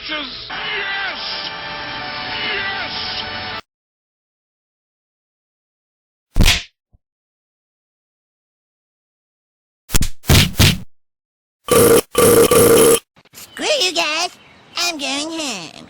Yes! Yes! Yes! Screw you guys. I'm going home.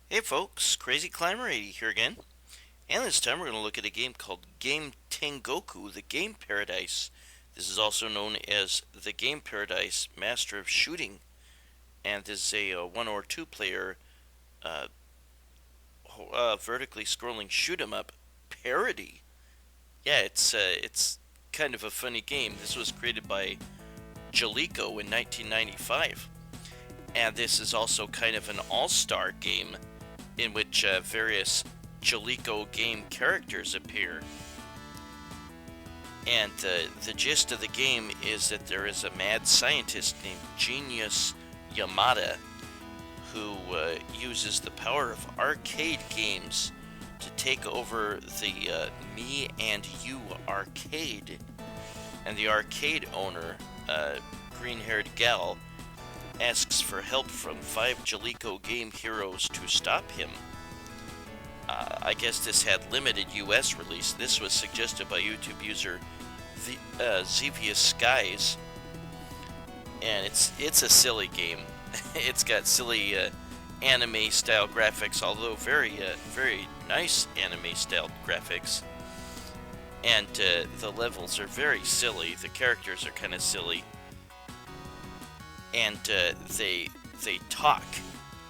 Hey folks, Crazy Climber 80 here again, and this time we're going to look at a game called Game Tengoku, the Game Paradise. This is also known as the Game Paradise Master of Shooting, and this is a 1 or 2 player vertically scrolling shoot 'em up parody. Yeah, it's kind of a funny game. This was created by Jaleco in 1995, and this is also kind of an all-star game in which various Jaleco game characters appear. And the gist of the game is that there is a mad scientist named Genius Yamada who uses the power of arcade games to take over the Me and You arcade. And the arcade owner, green-haired gal, asks for help from 5 Jaleco game heroes to stop him. I guess this had limited US release. This was suggested by YouTube user Zevious Skies, and it's a silly game. It's got silly anime style graphics, although very nice anime style graphics. And the levels are very silly. The characters are kind of silly. And they talk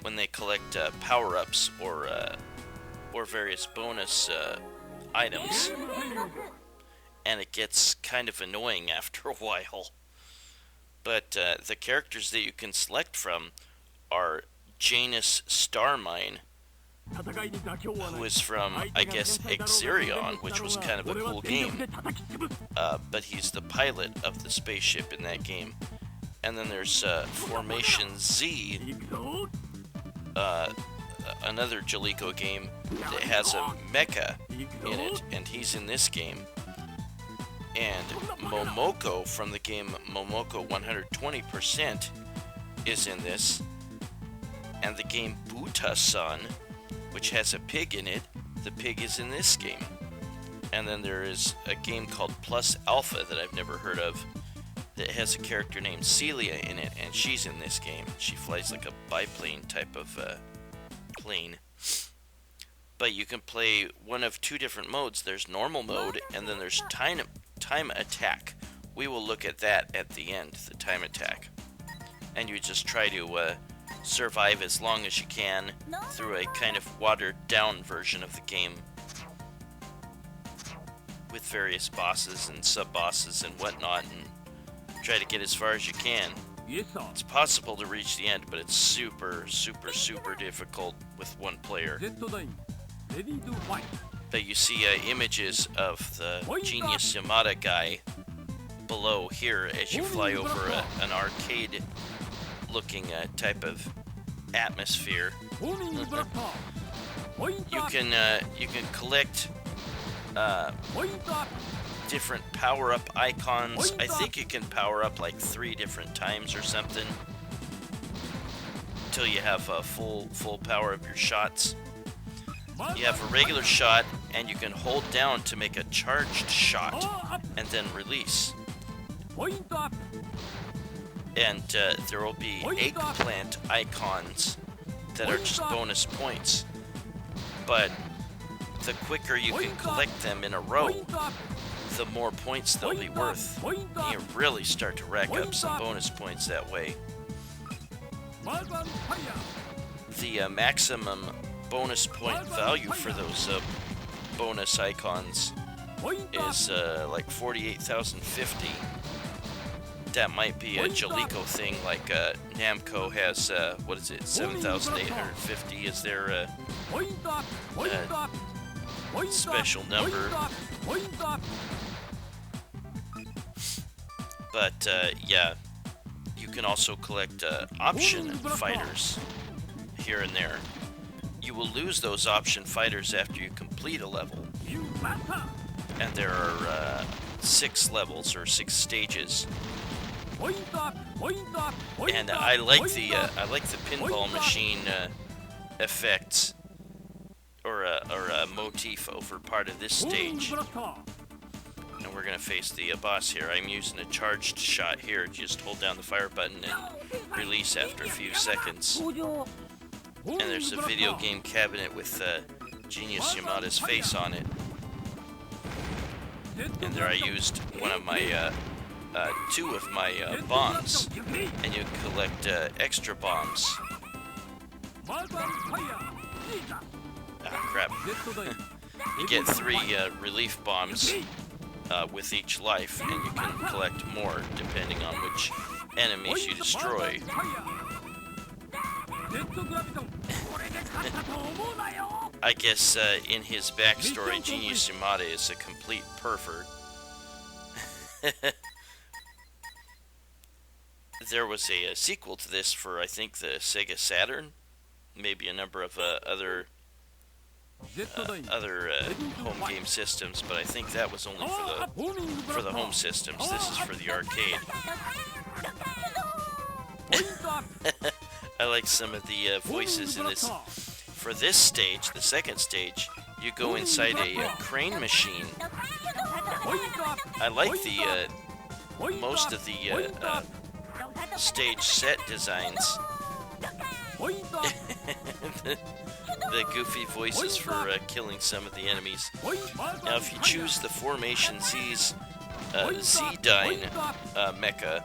when they collect power-ups or various bonus items, and it gets kind of annoying after a while. But the characters that you can select from are Janus Starmine, who is from, I guess, EXERION, which was kind of a cool game, but he's the pilot of the spaceship in that game. And then there's Formation Z, another Jaleco game that has a mecha in it, and he's in this game. And MOMOKO from the game MOMOKO 120% is in this. And the game BUTASAN, which has a pig in it, the pig is in this game. And then there is a game called Plus Alpha that I've never heard of, that has a character named Celia in it, and she's in this game. She flies like a biplane type of plane. But you can play one of 2 different modes. There's normal mode, and then there's time attack. We will look at that at the end, the time attack. And you just try to survive as long as you can through a kind of watered down version of the game, with various bosses and sub-bosses and whatnot, and try to get as far as you can. It's possible to reach the end, but it's super difficult with 1 player. But you see images of the Genius Yamada guy below here as you fly over an arcade looking type of atmosphere. You can collect different power-up icons. I think you can power up like 3 different times or something until you have a full power of your shots. You have a regular shot, and you can hold down to make a charged shot and then release. And there will be eggplant icons that are just bonus points, but the quicker you can collect them in a row, the more points they'll be worth. You really start to rack up some bonus points that way. The maximum bonus point value for those bonus icons is like 48,050. That might be a Jaleco thing, like Namco has, what is it, 7,850 is their special number. But yeah, you can also collect option fighters here and there. You will lose those option fighters after you complete a level. And there are 6 levels or 6 stages. And I like the pinball machine effects or a motif over part of this stage. And we're gonna face the boss here. I'm using a charged shot here. Just hold down the fire button and release after a few seconds. And there's a video game cabinet with Genius Yamada's face on it. And there I used one of my 2 of my bombs, and you collect extra bombs. Ah, crap. You get 3 relief bombs with each life, and you can collect more depending on which enemies you destroy. I guess in his backstory, Genius Yamada is a complete pervert. There was a sequel to this for, I think, the Sega Saturn, maybe a number of other home game systems, but I think that was only for the home systems. This is for the arcade. I like some of the voices in this. For this stage, the second stage, you go inside a crane machine. I like the most of the stage set designs. The goofy voices for killing some of the enemies. Now, if you choose the Formation Z's Z-Dyne mecha,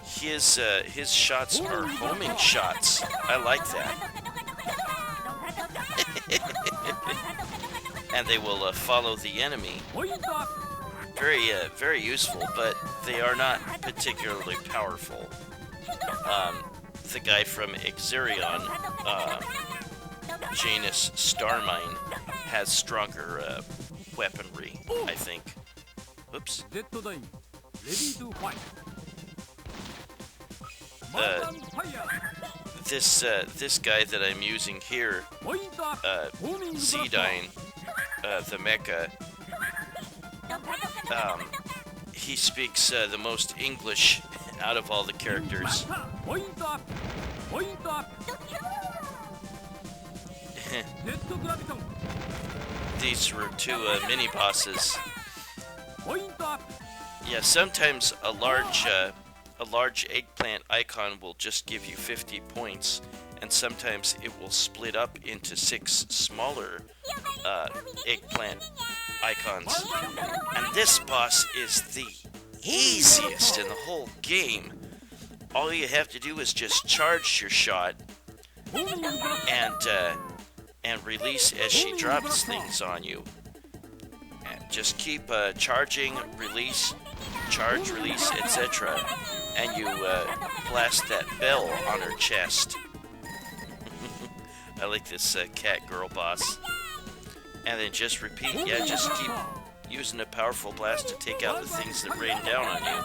his shots are homing shots. I like that. And they will follow the enemy. Very useful, but they are not particularly powerful. The guy from EXERION, Janus Starmine, has stronger weaponry, I think. Oops. This guy that I'm using here, Z-Dyne, the mecha, he speaks the most English out of all the characters. These were 2 mini bosses. Yeah, sometimes a large eggplant icon will just give you 50 points, and sometimes it will split up into 6 smaller eggplant icons. And this boss is the easiest in the whole game. All you have to do is just charge your shot and release as she drops things on you. And just keep charging, release, charge, release, etc. And you blast that bell on her chest. I like this cat girl boss. And then just repeat, yeah, just keep using a powerful blast to take out the things that rain down on you.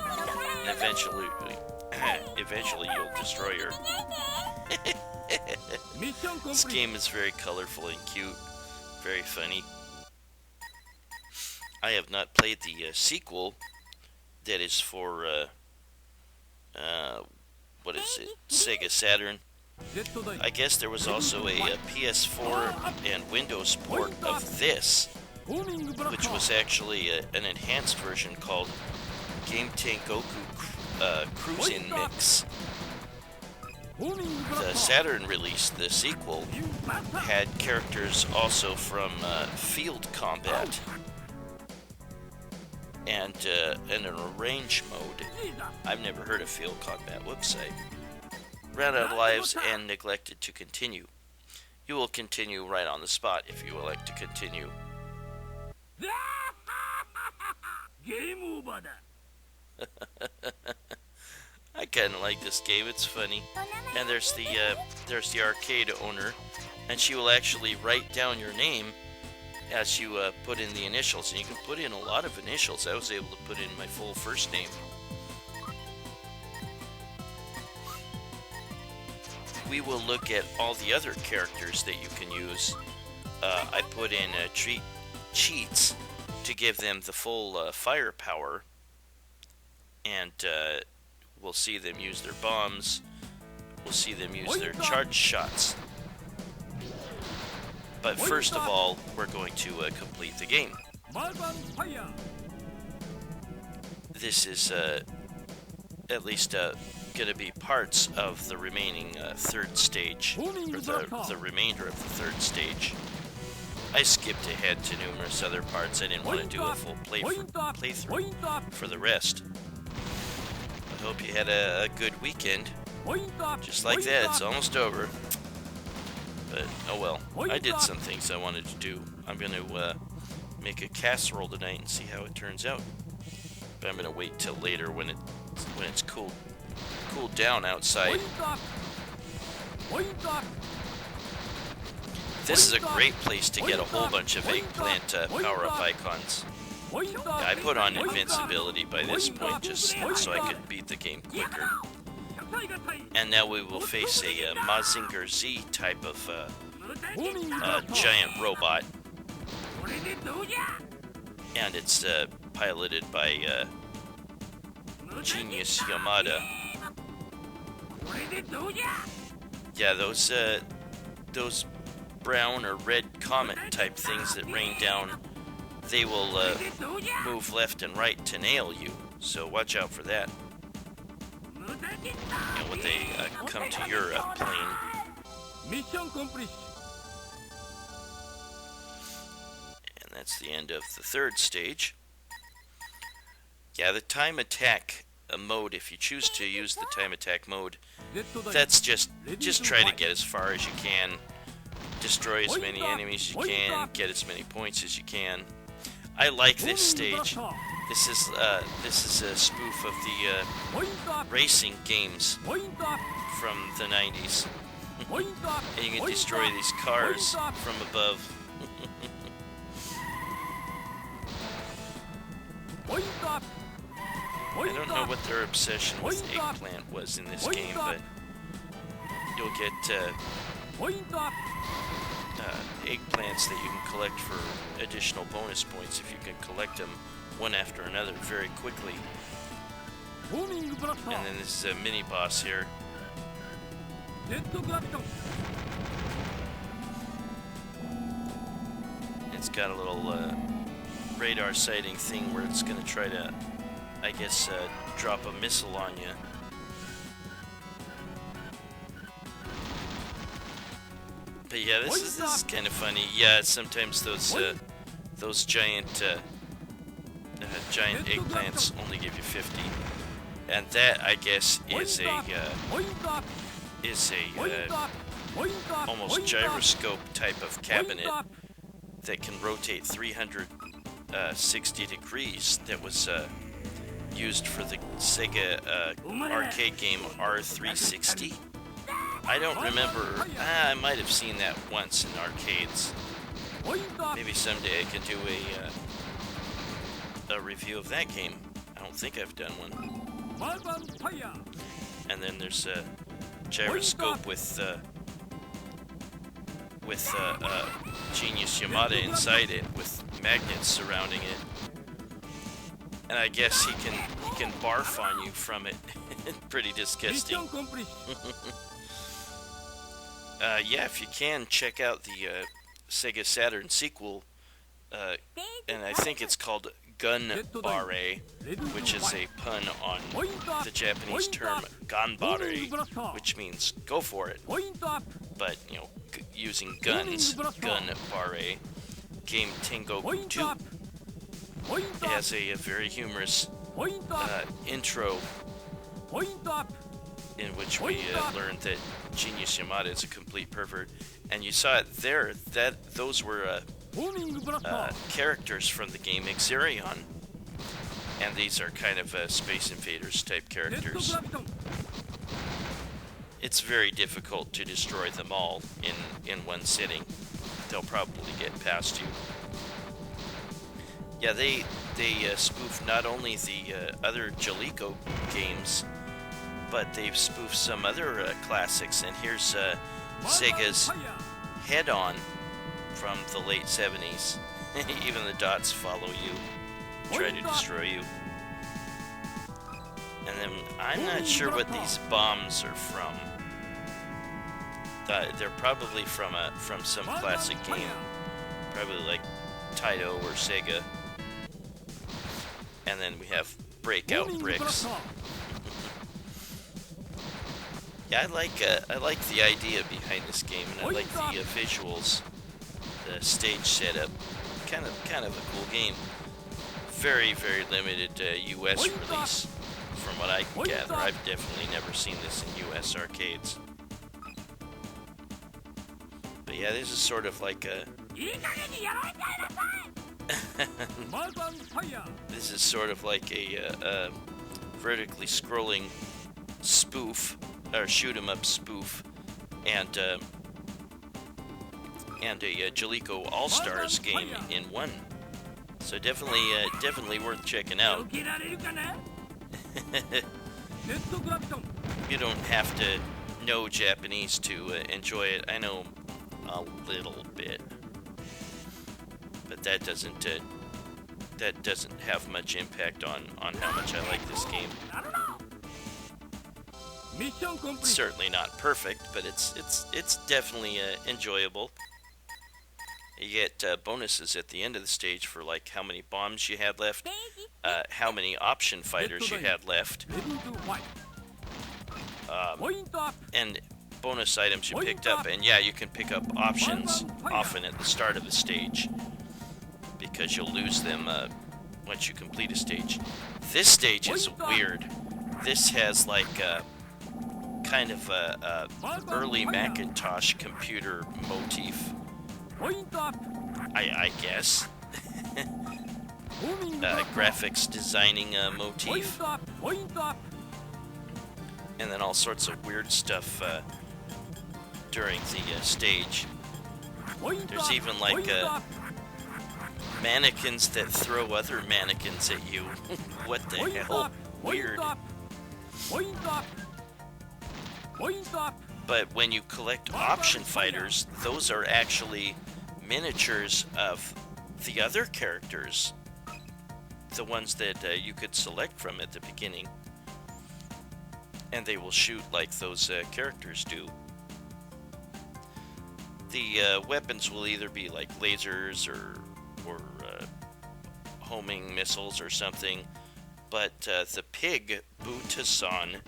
And eventually you'll destroy her. This game is very colorful and cute, very funny. I have not played the sequel that is for, what is it, Sega Saturn. I guess there was also a PS4 and Windows port of this, which was actually an enhanced version called Game Tengoku Cruisin' Mix. The Saturn release, the sequel, had characters also from Field Combat and an arrange mode. I've never heard of Field Combat. Whoops, I ran out of lives and neglected to continue. You will continue right on the spot if you elect to continue. I kind of like this game. It's funny. And there's the arcade owner, and she will actually write down your name as you put in the initials, and you can put in a lot of initials. I was able to put in my full first name. We will look at all the other characters that you can use. I put in cheats to give them the full firepower, and we'll see them use their bombs. We'll see them use their charge shots. But first of all, we're going to complete the game. This is at least going to be parts of the remaining third stage, or the remainder of the third stage. I skipped ahead to numerous other parts. I didn't want to do a full playthrough for the rest. I hope you had a good weekend. Just like that, it's almost over. But, oh well. I did some things I wanted to do. I'm going to make a casserole tonight and see how it turns out. But I'm going to wait till later when it's cooled down outside. This is a great place to get a whole bunch of eggplant power-up icons. I put on invincibility by this point just so I could beat the game quicker. And now we will face a Mazinger Z type of giant robot. And it's piloted by Genius Yamada. Yeah, those brown or red comet type things that rain down, they will move left and right to nail you, so watch out for that. And when they come to your plane. And that's the end of the third stage. Yeah, the time attack mode, if you choose to use the time attack mode, that's just try to get as far as you can. Destroy as many enemies as you can, get as many points as you can. I like this stage. This is a spoof of the racing games from the 90s. And you can destroy these cars from above. I don't know what their obsession with Eggplant was in this game, but you'll get eggplants that you can collect for additional bonus points if you can collect them one after another very quickly. And then this is a mini boss here. It's got a little radar sighting thing where it's going to try to, I guess, drop a missile on you. But yeah, this is kind of funny. Yeah, sometimes those giant eggplants only give you 50, and that, I guess, is a almost gyroscope type of cabinet that can rotate 360 degrees. That was used for the Sega arcade game R360. I don't remember. I might have seen that once in arcades. Maybe someday I can do a review of that game. I don't think I've done one. And then there's a gyroscope with Genius Yamada inside it, with magnets surrounding it. And I guess he can barf on you from it. Pretty disgusting. Yeah, if you can, check out the Sega Saturn sequel, and I think it's called Gunbare, which is a pun on the Japanese term ganbare, which means go for it. But, you know, using guns, Gunbare. Game Tengoku 2. It has a very humorous intro in which we learned that Genius Yamada is a complete pervert, and you saw it there. Those were characters from the game EXERION. And these are kind of Space Invaders type characters. It's very difficult to destroy them all in one sitting. They'll probably get past you. Yeah, they spoof not only the other Jaleco games, but they've spoofed some other classics. And here's Sega's Head-On from the late 70s. Even the dots follow you, try to destroy you. And then I'm not sure what these bombs are from. They're probably from some classic game, probably like Taito or Sega. And then we have breakout bricks. Yeah, I like the idea behind this game, and I like the visuals, the stage setup. Kind of a cool game. Very, very limited U.S. release, from what I can gather. I've definitely never seen this in U.S. arcades. But yeah, this is sort of like a... This is sort of like a vertically scrolling spoof, or shoot 'em up spoof, and a Jaleco All-Stars game in one. So definitely worth checking out. You don't have to know Japanese to enjoy it. I know a little bit, but that doesn't have much impact on how much I like this game. It's certainly not perfect, but it's definitely enjoyable. You get bonuses at the end of the stage for like how many bombs you had left, how many option fighters you had left, and bonus items you picked up. And yeah, you can pick up options often at the start of the stage, because you'll lose them once you complete a stage. This stage is weird. This has like kind of a early Macintosh computer motif, I guess. Graphics designing motif, and then all sorts of weird stuff during the stage. There's even like mannequins that throw other mannequins at you. What the hell? Weird. But when you collect option fighters, those are actually miniatures of the other characters, the ones that you could select from at the beginning, and they will shoot like those characters do. The weapons will either be like lasers or homing missiles or something, but the pig BUTASAN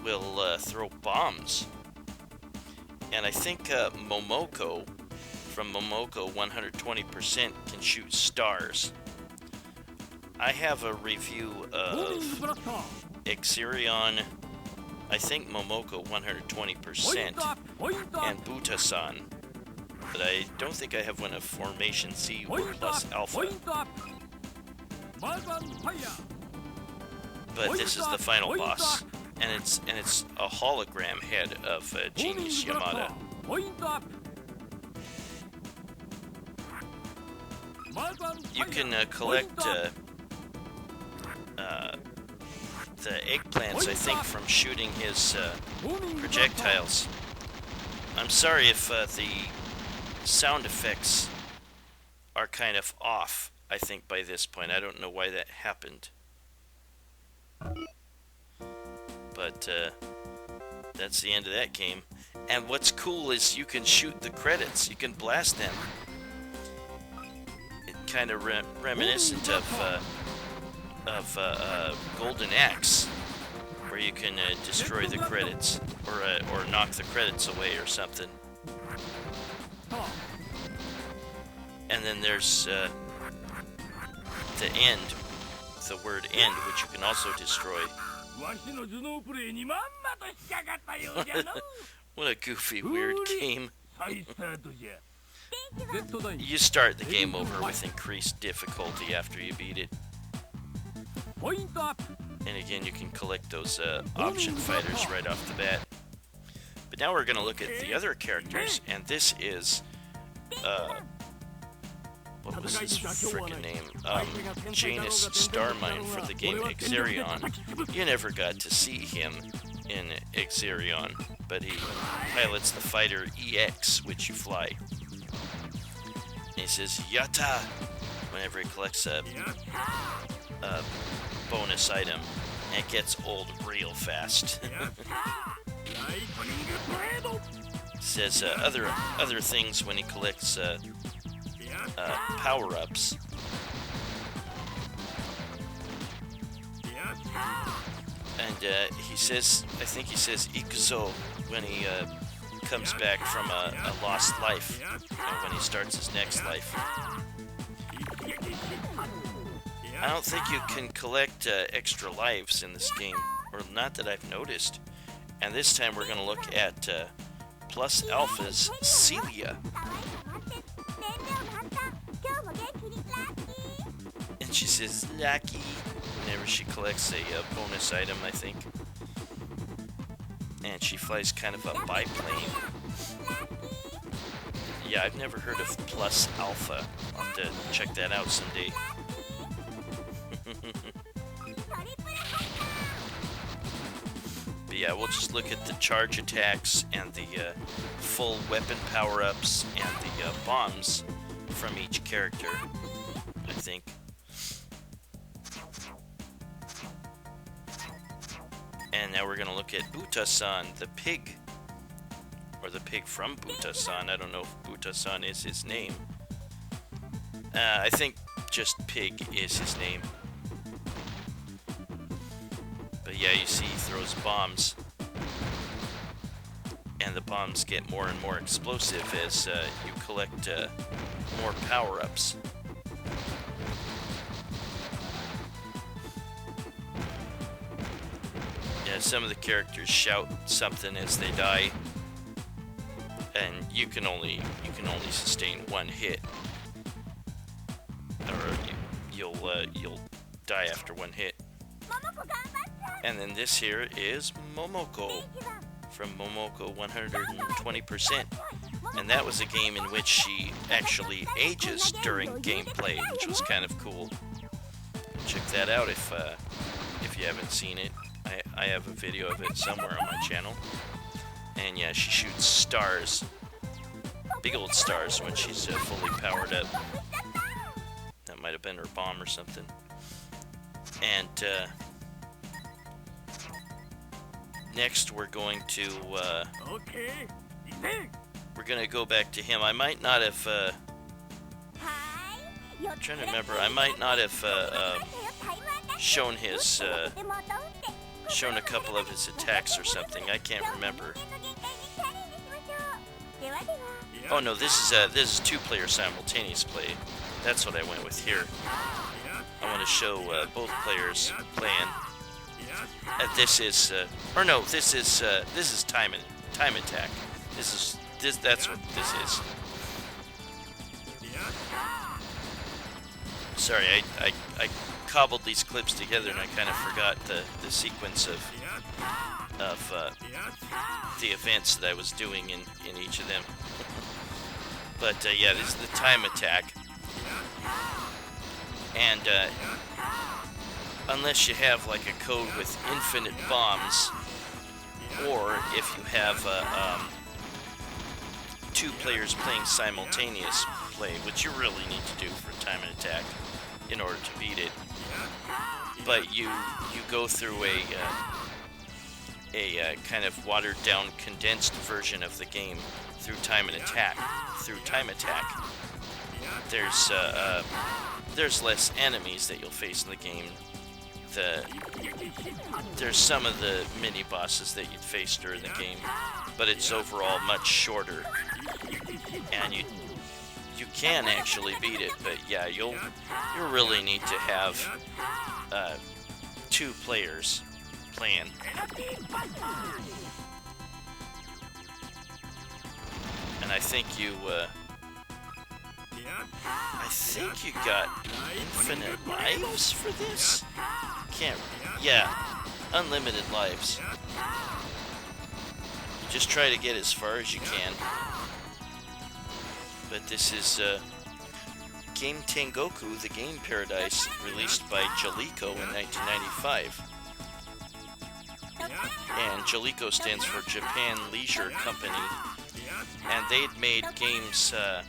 will throw bombs. And I think MOMOKO from MOMOKO 120% can shoot stars. I have a review of EXERION, I think MOMOKO 120%, and BUTASAN, but I don't think I have one of Formation Z or Plus Alpha. But this is the final boss, and it's a hologram head of Genius Yamada. You can collect the Eggplants, I think, from shooting his projectiles. I'm sorry if the sound effects are kind of off, I think, by this point. I don't know why that happened. But that's the end of that game. And what's cool is you can shoot the credits. You can blast them. It kind of reminiscent of Golden Axe, where you can destroy the credits or knock the credits away or something. And then there's the end, the word end, which you can also destroy. What a goofy, weird game. you start the game over with increased difficulty after you beat it. And again, you can collect those option fighters right off the bat. But now we're going to look at the other characters, and this is, what was his frickin' name? Janus Starmine for the game EXERION. You never got to see him in EXERION, but he pilots the fighter EX, which you fly. And he says, Yatta! Whenever he collects a bonus item, and it gets old real fast. Says other things when he collects power-ups. And he says, I think he says Ikuzo when he comes back from a lost life, when he starts his next life. I don't think you can collect extra lives in this game, or not that I've noticed. And this time we're going to look at Plus Alpha's Celia. And she says, lucky, whenever she collects a bonus item, I think. And she flies kind of a biplane. Yeah, I've never heard of Plus Alpha. I'll have to check that out someday. But yeah, we'll just look at the charge attacks and the full weapon power-ups and the bombs from each character, I think. And now we're going to look at BUTASAN, the pig. Or the pig from BUTASAN. I don't know if BUTASAN is his name. I think just Pig is his name. But yeah, you see he throws bombs. And the bombs get more and more explosive as you collect more power-ups. Yeah, some of the characters shout something as they die. And you can only sustain one hit. Or you'll die after one hit. And then this here is Momoko from Momoko 120%. And that was a game in which she actually ages during gameplay, which was kind of cool. Check that out if you haven't seen it. I have a video of it somewhere on my channel. And yeah, she shoots stars. Big old stars when she's fully powered up. That might have been her bomb or something. And next we're going to go back to him. I might not have I'm trying to remember. I might not have shown a couple of his attacks or something. I can't remember. Oh no, this is two-player simultaneous play. That's what I went with here. I want to show both players playing. This is time attack. That's what this is. Sorry, I cobbled these clips together and I kind of forgot the sequence of the events that I was doing in each of them. But yeah, this is the time attack. And unless you have like a code with infinite bombs, or if you have two players playing simultaneous play, which you really need to do for time and attack in order to beat it. But you go through a kind of watered down, condensed version of the game through time and attack. Through time attack, there's less enemies that you'll face in the game. There's some of the mini bosses that you'd face during the game, but it's overall much shorter, and you can actually beat it. But yeah, you really need to have two players playing. And I think you I think you got infinite lives for this? Can't... Yeah, unlimited lives. You just try to get as far as you can. But this is game Tengoku, the game Paradise, released by Jaleco in 1995. And Jaleco stands for Japan Leisure Company. And they'd made games, I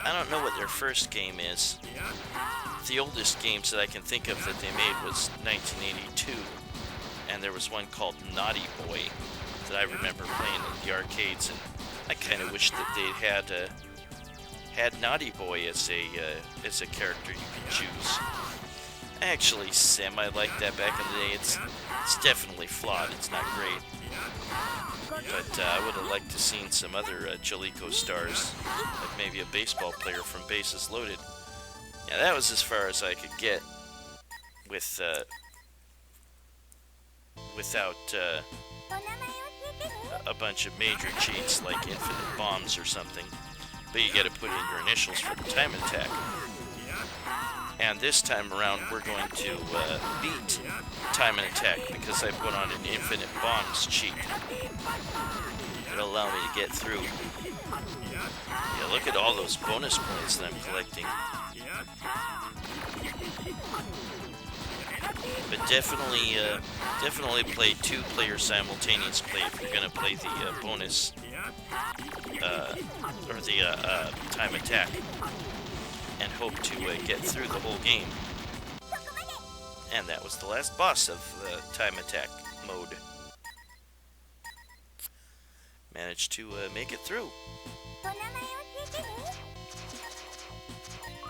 don't know what their first game is. The oldest games that I can think of that they made was 1982. And there was one called Naughty Boy that I remember playing in the arcades, and I kind of wish that they'd had Naughty Boy as a character you could choose. I actually semi-liked that back in the day. It's definitely flawed. It's not great. But I would have liked to seen some other Jaleco stars, like maybe a baseball player from Bases Loaded. Yeah, that was as far as I could get with without a bunch of major cheats like infinite bombs or something. But you got to put in your initials for the time attack. And this time around, we're going to beat time and attack because I put on an infinite bombs cheat. It'll allow me to get through. Yeah, look at all those bonus points that I'm collecting. But definitely play two-player simultaneous play if you're gonna play the bonus or the time attack, and hope to get through the whole game. And that was the last boss of the time attack mode. Managed to make it through.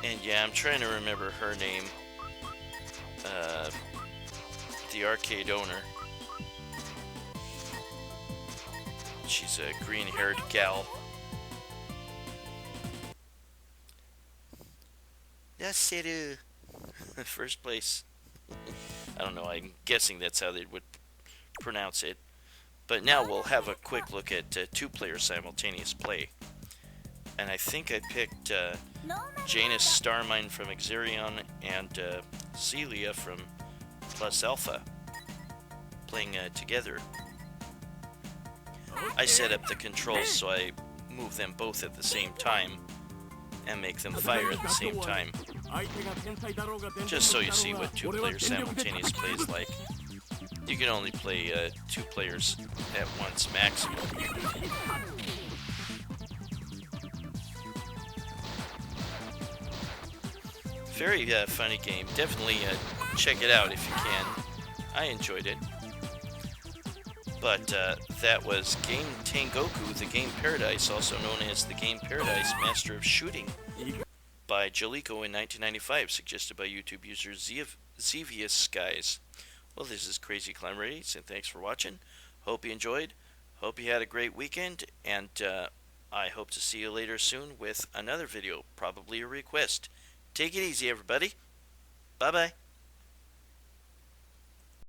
And yeah, I'm trying to remember her name. The arcade owner. She's a green-haired gal. That's it. First place. I don't know, I'm guessing that's how they would pronounce it. But now we'll have a quick look at two-player simultaneous play. And I think I picked Janus Starmine from EXERION and Celia from Plus Alpha playing together. I set up the controls so I move them both at the same time and make them fire at the same time. Just so you see what two-player simultaneous play is like. You can only play two players at once maximum. Very funny game. Definitely check it out if you can. I enjoyed it. But that was Game Tengoku, the Game Paradise, also known as the Game Paradise Master of Shooting, by Jaleco in 1995, suggested by YouTube user Zevious Skies. Well, this is Crazy Climber 8, and thanks for watching. Hope you enjoyed. Hope you had a great weekend, and I hope to see you later soon with another video, probably a request. Take it easy, everybody. Bye-bye.